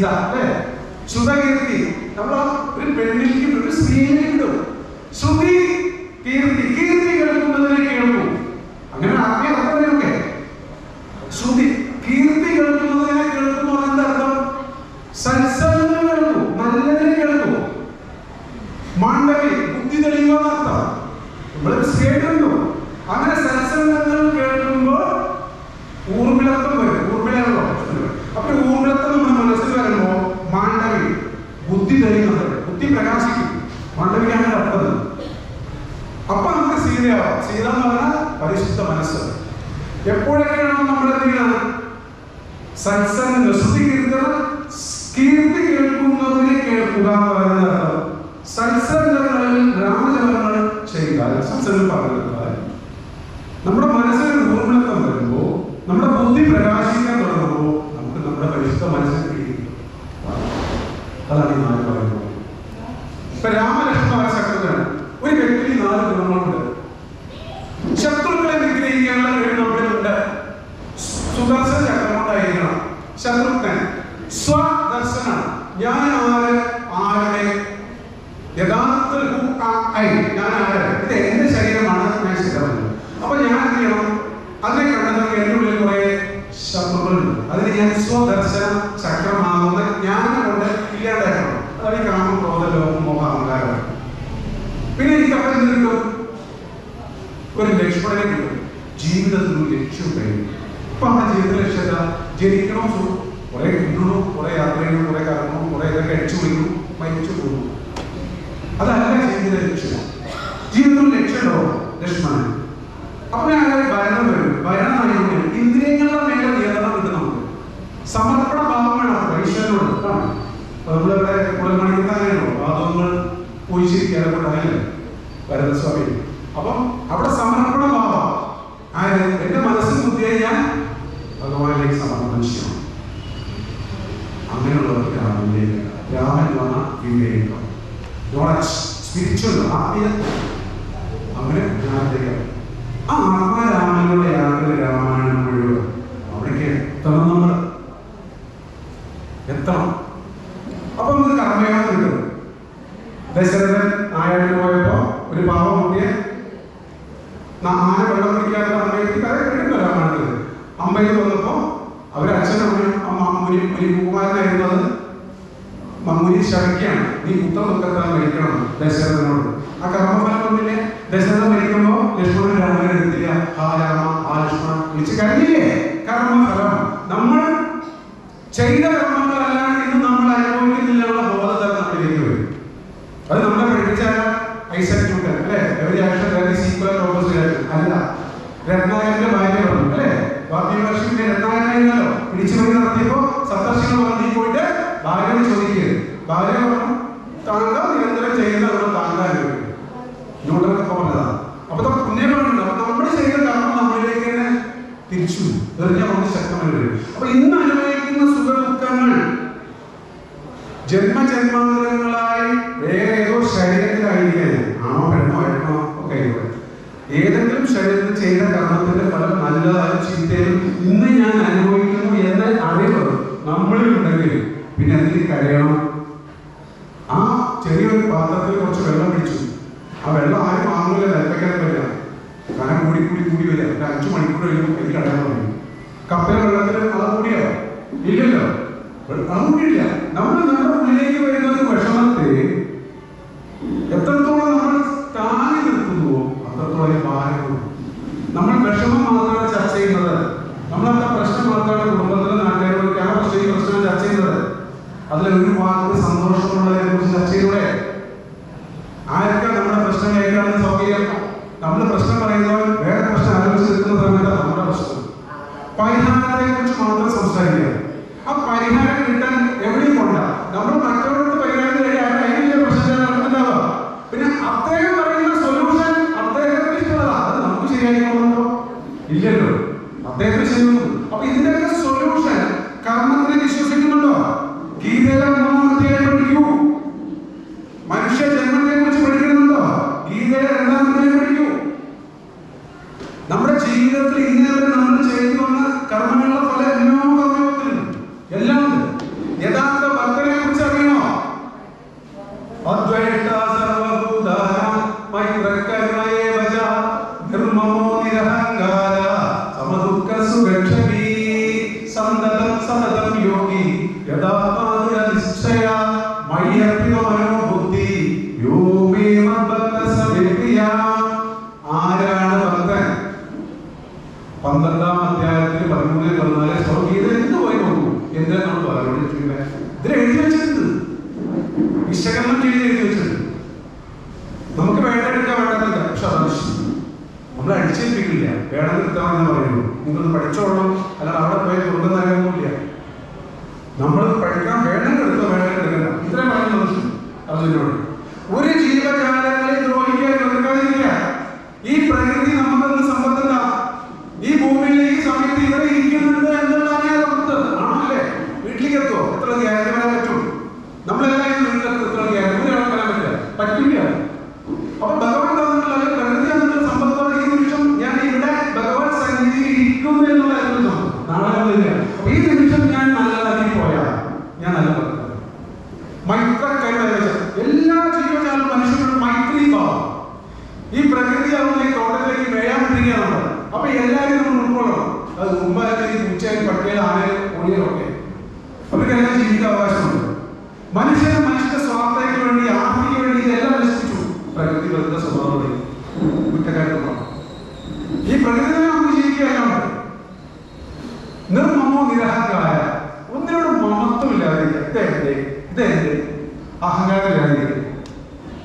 സീത അല്ലേ? ശ്രുതകീർത്തി നമ്മൾ ഒരു പെണ്ണിലേക്ക് ഒരു സ്ത്രീയെ കിട്ടും. ശ്രുതി കീർത്തി, കീർത്തി കേൾക്കുന്നതിനെ കേൾക്കും. അങ്ങനെ അർത്ഥമൊക്കെ ശ്രുതി കീർത്തി കേൾക്കുന്നതിനെ കേൾക്കുന്നു. എന്താർത്ഥം? സത്സംഗം കേൾക്കും, നല്ലതിനെ കേൾക്കും. മാണ്ഡവി ബുദ്ധി തെളിയുന്നർത്ഥം. നമ്മൾ കേൾക്കുന്നു. അങ്ങനെ സത്സംഗങ്ങൾ കേൾക്കുമ്പോൾ ഊർമിളത്വം വരും. ഊർമിളയാണല്ലോ. അപ്പൊ ഊർമിളത്വം നമ്മുടെ മനസ്സിൽ വരുമ്പോൾ മാണ്ഡവി ബുദ്ധി തെളിയുന്നത്, ബുദ്ധി പ്രകാശിക്കും. മാണ്ഡവിക്കാണ് അർത്ഥം. അപ്പൊ നമുക്ക് സീതയാവാം. സീത എന്ന് പറഞ്ഞാൽ പരിശുദ്ധ മനസ്സ്. എപ്പോഴൊക്കെയാണോ നമ്മൾ എന്ത് ചെയ്യണം? സത്സംഗം, ശ്രുതി കീർത്തന, കീർത്തി കേൾക്കുന്നതിനെ കേൾക്കുക എന്ന് പറയുന്നത് അർത്ഥം. സത്സംഗങ്ങളിൽ രാമജപങ്ങൾ ചെയ്താൽ, സത്സംഗം പറഞ്ഞാൽ നമ്മുടെ മനസ്സിൽ ഊർമിളത്വം വരുമ്പോൾ, നമ്മുടെ ബുദ്ധി പ്രകാശിക്കാൻ തുടങ്ങുമ്പോൾ നമുക്ക് നമ്മുടെ പരിശുദ്ധ മനസ്സിൽ പിടിക്കും. അതാണ് ഈ 4 പറയുന്നത്. ഇപ്പൊ രാമലക്ഷ്മണ ശത്രുഘ്നൻ ഒരു വ്യക്തിയിൽ 4 ഗുണങ്ങളുണ്ട്. ശത്രുക്കളെ നിഗ്രഹിക്കാനുള്ള കഴിവ് നമ്മളിലുണ്ട്. സുദർശന ചക്രം കൊണ്ടായിരിക്കണം. ശത്രുഘ്നൻ സ്വദർശനാണ്. ഞാൻ ആരുടെ യഥാർത്ഥ ഞാൻ ആര്, ഇത് എന്റെ ശരീരമാണ്, ഞാൻ ശരീരമല്ല. അപ്പൊ ഞാൻ എന്ത് ചെയ്യണം? അതിനെ കണ്ടെത്തുന്ന എന്റെ ഉള്ളിൽ കുറെ ശത്രുക്കളുണ്ട്. അതിന് ഞാൻ സ്വദർശന ചക്രമാകുന്ന ജ്ഞാനം കൊണ്ട് ഇല്ലാണ്ടാക്കണം. അതാണ് ഈ കാമം, ക്രോധ, ലോകം, മോഹ, അഹങ്കാരം. പിന്നെ എനിക്ക് അപ്പം എന്ത് കിട്ടും? ഒരു ലക്ഷ്മണനെ കിട്ടും. ജീവിതത്തിൽ ഒരു ലക്ഷ്യം കഴിയും. ഇപ്പൊ നമ്മുടെ ജീവിത ലക്ഷ്യത ജനിക്കണോ, കുറെ കിട്ടണോ, കുറെ യാത്ര ചെയ്യണം, കുറെ കറങ്ങണം, കുറെ ഇതൊക്കെ അടിച്ചു വിളിക്കും, മരിച്ചു പോകും. അതല്ല ജീവിത ലക്ഷ്യം. ജീവിതത്തിൽ ലക്ഷ്യമുണ്ടോ ലക്ഷ്മണൻ? അപ്പൊ ഞാൻ ഭരണം വരും. ഭരണം ആയതുകൊണ്ട് ഇന്ദ്രിയങ്ങളുടെ മേലെ നിയന്ത്രണം കിട്ടും. നമുക്ക് സമർപ്പണ ഭാവമാണ് ഈശ്വരനോട്. നമ്മളിവിടെ കുളമണിക്കുന്നതാണോ ഭാവങ്ങൾ പോയിച്ചിരിക്കാതെ കൊണ്ടായില്ലേ ഭരതസ്വാമി. അപ്പം അവിടെ സമർപ്പണ ഭാവം ആര്? എന്റെ മനസ്സിൽ ബുദ്ധിയായി ഞാൻ ഭഗവാനിലേക്ക് സമർപ്പണം ചെയ്യണം. അങ്ങനെയുള്ളവർക്ക് രാമനിലേക്ക്, രാമൻ വന്ന വിവേകം, നോളജ്, സ്പിരിച്വൽ, ആത്മീയ, അങ്ങനെ ജ്ഞാനത്തിലേക്ക്. ആ ആത്മരാമനുള്ള യാത്ര രാമായണം മുഴുവൻ അവിടേക്ക് എത്തണം. നമ്മൾ എത്തണം. അപ്പൊ നമുക്ക് കർമ്മയോഗം കിട്ടും. ദശരഥൻ ആയാട്ട് പോയപ്പോ ഒരു പാവം കുട്ടിയെ ആന വെള്ളം കുടിക്കാത്ത അമ്മയ്ക്ക് കിട്ടുമല്ലോ രാമായണത്തിൽ. അമ്മയിൽ വന്നപ്പോ അവരച്ഛനമ്മയും മുനികുമാരനായിരുന്നത് മുനി ശവിക്കാണ്. നീ പുത്രദുഃഖത്താൽ മരിക്കണം ദശരഥനോട്. ആ കർമ്മഫലം വന്നില്ലേ? ദശരഥൻ മരിക്കുമ്പോ ലക്ഷ്മണൻ രാമനെ എടുത്തില്ല. ആ രാമ, ആ ലക്ഷ്മണൻ വിളിച്ച് കഴിഞ്ഞില്ലേ? കർമ്മഫലം നമ്മൾ ചെയ്ത കർമ്മങ്ങളെല്ലാം ഇന്ന് നമ്മൾ അനുഭവിക്കുന്നില്ല ബോധത്തിൽ നമ്മളിലേക്ക് വരും. അത് നമ്മളെ പഠിപ്പിച്ച ഐസക് ന്യൂട്ടൻ അല്ലെ? Every action that is equal to opposite action. അല്ല, രത്നാകരന്റെ ഭാര്യ പറഞ്ഞു അല്ലെ? വാദ്യമഹർഷിന്റെ രത്നാകരനല്ലോ പിടിച്ചു പറി നടത്തിയപ്പോ സപ്തർഷികൾ വന്നി പോയിട്ട് ഭാര്യയോട് ചോദിക്കുകയാണ്. ഭാര്യ പറഞ്ഞു താങ്കൾ നിരന്തരം ചെയ്യുന്ന താങ്കൾ ന്യൂട്ടനൊക്കെ പറഞ്ഞതാണ്. അപ്പൊ പുണ്യങ്ങളുണ്ട്. അപ്പൊ നമ്മൾ ചെയ്ത കർമ്മം നമ്മളിലേക്ക് തന്നെ തിരിച്ചു എറിഞ്ഞ നമുക്ക് ശക്തമായി വരും. അപ്പൊ ഇന്ന് അനുഭവിക്കുന്ന സുഖദുഃഖങ്ങൾ ജന്മജന്മാന്തരങ്ങളായി വേറെ ഏതോ ശരീരത്തിലായിരിക്കാൻ, ആണോ പെണ്ണോ എണ്ണോ ഒക്കെ ഏതെങ്കിലും ശരീരത്തിൽ ചെയ്ത കർമ്മത്തിന്റെ ഫലം നല്ലതായും ചീത്തയും ഇന്ന് ഞാൻ അനുഭവിക്കുന്നു എന്ന അറിവ് നമ്മളിൽ ഉണ്ടെങ്കിൽ പിന്നെ എന്തിന് കരയണം? ആ ചെറിയൊരു പാത്രത്തിൽ കുറച്ച് വെള്ളം പിടിച്ചു. ആ വെള്ളം ആരും വാങ്ങൂല, നിലപ്പിക്കാൻ പറ്റില്ല. കനം കൂടി കൂടി കൂടി വരിക. ഒരു 5 മണിക്കൂർ കഴിയുമ്പോൾ എനിക്ക് അടയാൻ തുടങ്ങി. കപ്പല വെള്ളത്തിൽ അളവ് കൂടിയോ? ഇല്ലല്ലോ, അളവ് കൂടിയില്ല. നമ്മൾ നമ്മുടെ ഉള്ളിലേക്ക് വരുന്ന ഒരു വിഷമത്തെ എത്രത്തോളം നമ്മൾ താങ്ങി നിർത്തുന്നുവോ അത്രത്തോളം ഭാരം. നമ്മൾ വിഷമം മാത്രമാണ് ചർച്ച ചെയ്യുന്നത്. നമ്മളെന്താ പ്രശ്നം മാത്രമാണ് കുടുംബത്തിലെ നാട്ടുകാരോടൊക്കെ ആ പ്രശ്നം ചർച്ച ചെയ്യുന്നത്. അതിലൊരു വാക്ക് സന്തോഷമുള്ളതിനെ കുറിച്ച് ചർച്ച ചെയ്തൂടെ? ആരൊക്കെ നമ്മുടെ പ്രശ്നം കേൾക്കാണെന്ന് സൗകര്യം. നമ്മൾ പ്രശ്നം പറയുന്നവർ വേറെ പ്രശ്നം ആലോചിച്ച് നിൽക്കുന്ന സമയത്താണ് നമ്മുടെ പ്രശ്നം. പരിഹാരത്തെ കുറിച്ച് മാത്രം സംസാരിക്കുക. ആ പരിഹാരം കിട്ടാൻ എവിടെയും കൊണ്ട നമ്മൾ മറ്റവർക്ക് പരിഹാരം അതിന്റെ പ്രശ്നം നടക്കുന്നുണ്ടാവുക. പിന്നെ അദ്ദേഹം പറയുന്ന സൊല്യൂഷൻ അദ്ദേഹത്തിന് ഇഷ്ടമുള്ളതാ. അത് നമുക്ക് ശരിയായിക്കൊള്ളുന്നുണ്ടോ? ഇല്ലല്ലോ, അദ്ദേഹത്തിന് ചെയ്യുന്നു. അപ്പൊ ഇതിന്റെയൊക്കെ സൊല്യൂഷൻ കർമ്മത്തിനെ വിശ്വസിക്കുന്നുണ്ടോ? ഗീതയിലെ 3-ാം അധ്യായം പഠിക്കൂ. മനുഷ്യ ജന്മത്തെ കുറിച്ച് പഠിക്കുന്നുണ്ടോ? ഗീതയിലെ 2-ാം അധ്യായം പഠിക്കൂ. നമ്മുടെ ജീവിതത്തിൽ ഇന്നേവരെ നമ്മൾ ചെയ്തു വന്ന കർമ്മങ്ങളുടെ ഫലം എല്ലാ കർമ്മത്തിലും എല്ലാം ഉണ്ട്. യഥാർത്ഥ നിങ്ങൾ പഠിച്ചോളണം, അല്ലാതെ അവിടെ പോയി സ്വർഗം തരാനൊന്നുമില്ല. നമ്മൾ പഠിക്കാൻ വേണമെങ്കിൽ എടുക്കണ്ട. ഇത്രയും പറയുന്നത് അർജുനോട്. ഒരു ജീവജാലങ്ങളെ ദ്രോഹിക്കാൻ എടുക്കാതിരിക്കുക. ഈ പ്രകൃതി നമുക്കൊന്ന് സമ്പത്തല്ല. ഈ ഭൂമിയിൽ ഈ സമയത്ത് ഇവിടെ ഇരിക്കുന്നുണ്ട് എന്നുള്ളതാണ് നമുക്ക് ആണല്ലേ. വീട്ടിലേക്ക് എത്തുമോ? എത്ര ഗ്യാരണ്ടി വരാൻ പറ്റും? നമ്മളെല്ലാം വീട്ടിലെത്തും. എത്ര ഗ്യാരണ്ടി വരാൻ പറ്റില്ല, പറ്റില്ല. അപ്പൊ ഭഗവാൻ തന്നിട്ടുള്ള പ്രകൃതി എന്നുള്ള സമ്പത്തോടെ ഈ നിമിഷം ഞാൻ ഇവിടെ ഭഗവാൻ സന്നിധിയിൽ ഇരിക്കുന്നു എന്നുള്ള നാളെ ഈ നിമിഷം ഞാൻ നല്ലതാക്കി പോയാൽ ഞാൻ നല്ല മൈത്രക്കൈ എല്ലാ ജീവജാലും മനുഷ്യരുടെ മൈത്രി ഭാവം. ഈ പ്രകൃതി ആവുന്ന ഈ തോട്ടത്തിലേക്ക് മേയാൻ പറ്റുകയാണ്. അപ്പൊ എല്ലാവരും നമ്മൾ ഉൾക്കൊള്ളണം. അത് മുമ്പായാലും പൂച്ചയായാലും പട്ടിയാലും ആനയാലും കോഴിയാലും ഒക്കെ അവർക്കെല്ലാം ജീവിക്കാൻ അവകാശമുണ്ട്. മനുഷ്യന്റെ സ്വാർത്ഥയ്ക്ക് വേണ്ടി ആർത്തിക്ക് വേണ്ടി ഇതെല്ലാം നശിപ്പിച്ചു. പ്രകൃതി വെറുതെ സ്വഭാവം കുറ്റക്കാരൻ. ഈ പ്രകൃതി നമുക്ക് ജീവിക്കാനാണ്. നിർമ്മമോ നിരഹങ്കാര, ഒന്നിനോട് മമത്വമില്ലാതിരിക്കുക. ഇതെന്റെ അഹങ്കാരമില്ലാതിരിക്കുക.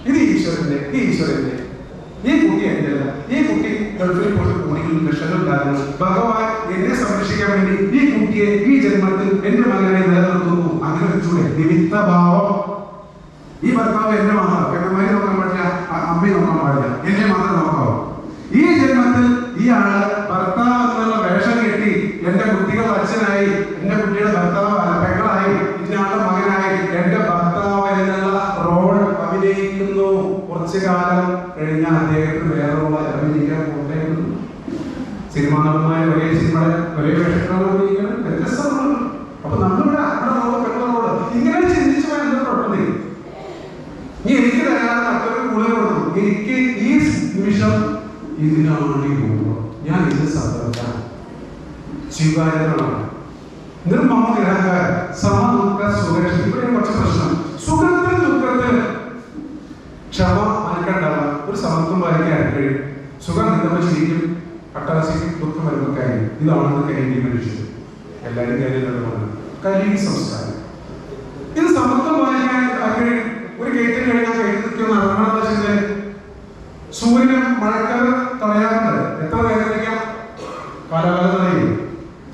ഇത് ഈശ്വരന്റെ, ഈ ഈശ്വരന്റെ, ഈ കുട്ടി എന്റെ അല്ല. ഈ കുട്ടി ഗൾഫിൽ പോയിട്ട് കോടികളിൽ ലക്ഷങ്ങൾ ഉണ്ടാകുന്നു. ഭഗവാൻ എന്നെ സംരക്ഷിക്കാൻ വേണ്ടി ഈ കുട്ടിയെ ഈ ജന്മത്തിൽ എന്റെ മകനായി നിലനിർത്തുന്നു. അങ്ങനെ വെച്ചൂടെ നിമിത്തഭാവം. ഈ ഭർത്താവ് എന്റെ മാത്രം, പെണ്ണമായി നോക്കാൻ പാടില്ല, അമ്മയെ നോക്കാൻ പാടില്ല, എന്നെ മാത്രം നോക്കാവോ. ഈ ജന്മത്തിൽ ഈ ആള് ഭർത്താവ് എന്നുള്ള വേഷം കെട്ടി എന്റെ കുട്ടികൾ അച്ഛനായി, എന്റെ കുട്ടിയുടെ ഭർത്താവ് പെങ്ങളായി, ഇന്നയാളുടെ മകനായി എന്റെ ഭർത്താവ് എന്നുള്ള റോൾ അഭിനയിക്കുന്നു. കുറച്ചു കാലം കഴിഞ്ഞാൽ അദ്ദേഹത്തിന് വേറെ റോൾ അഭിനയിക്കാൻ പോകേണ്ടത്. സിനിമാ നടന്മാരെ ഒരേ സിനിമയുടെ ഒരേ വേഷങ്ങളാണ് അഭിനയിക്കുന്നത്, വ്യത്യസ്തമാണ്. അപ്പൊ നമ്മളിവിടെ അവിടെ റോള് പെങ്ങള റോള് ഇങ്ങനെ ചിന്തിച്ചു പോയാൽ എന്താ കുഴപ്പമില്ല. നീ എനിക്ക് തരാതെ മറ്റൊരു കൂടുതൽ കൊടുത്തു. എനിക്ക് ഈ നിമിഷം ഇതിനാണ് ഈ രൂപം. ഞാൻ ഇത് സന്തോഷം സ്വീകാര്യമാണ്. നിർമ്മമ നിരഹങ്കാരം, സമദുഃഖ സുരക്ഷ. ഇവിടെ കുറച്ച് പ്രശ്നം. സുഖത്തിൽ ദുഃഖത്തിൽ ക്ഷമ ആർക്കുണ്ടാവുക, ഒരു സമത്വം പാലിക്കാൻ കഴിയും. സുഖം നിന്നപ്പോൾ ശരിക്കും അട്ടഹാസിക്കും, ദുഃഖം വരുമ്പോൾ കാര്യം. ഇതാണ് കൈലി മനുഷ്യൻ. എല്ലാവരും കയ്യിലാണ് കലി സംസ്കാരം. ഇത് സമത്വം പാലിക്കാൻ കഴിയും. ഒരു കയറ്റം കഴിഞ്ഞാൽ കയറ്റത്തിൽ നടക്കണമെന്ന് സൂര്യന് മഴക്കാലം തടയാറുണ്ട്. എത്ര വേദനിക്കാം, കാലാകാലം തടയും.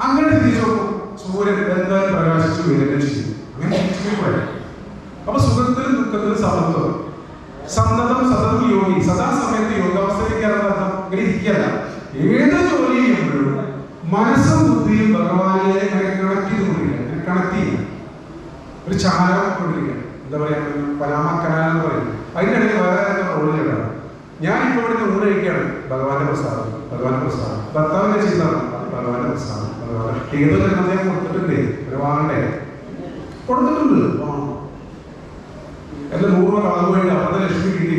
അങ്ങനെ തിരിച്ചു നോക്കും. സൂര്യൻ എന്തായാലും പ്രകാശിച്ചു വരിക ചെയ്യും. അങ്ങനെ തിരിച്ചു. അപ്പൊ സുഖത്തിലും ദുഃഖത്തിലും സമത്വം. സന്തതം സതതം യോഗി, സദാസമയത്ത് യോഗാവസ്ഥയിലേക്ക് ഇങ്ങനെ ഇരിക്കല്ല. ഏത് ജോലി ചെയ്യുമ്പോഴും മനസ്സും ബുദ്ധിയും ഭഗവാനെ കണക്ട് ചെയ്ത് കൊണ്ടിരിക്കുക, കണക്ട് ചെയ്യുക. ഒരു ചാരം കൊണ്ടിരിക്കുക. എന്താ പറയാ, പരാമക്കനാന്ന് പറയുന്നത്. അതിൻ്റെ ഇടയിൽ വേറെ റോളിലാണ്. ഞാനിപ്പോൾ ഇവിടെ ഊണ് കഴിക്കുകയാണ്. ഭഗവാന്റെ പ്രസാദം, ഭഗവാന്റെ പ്രസാദം. ഭർത്താവിന്റെ ചിന്താണ് ഭഗവാന്റെ പ്രസാദം. ഭഗവാൻ ഏതോ ജന്മത്തെ കൊടുത്തിട്ടുണ്ട്. ഒരു വാങ്ങണ്ടേ, കൊടുത്തിട്ടുണ്ട്. എന്റെ 100 രൂപ കളവ് വേണ്ടി 50 ലക്ഷം കിട്ടി.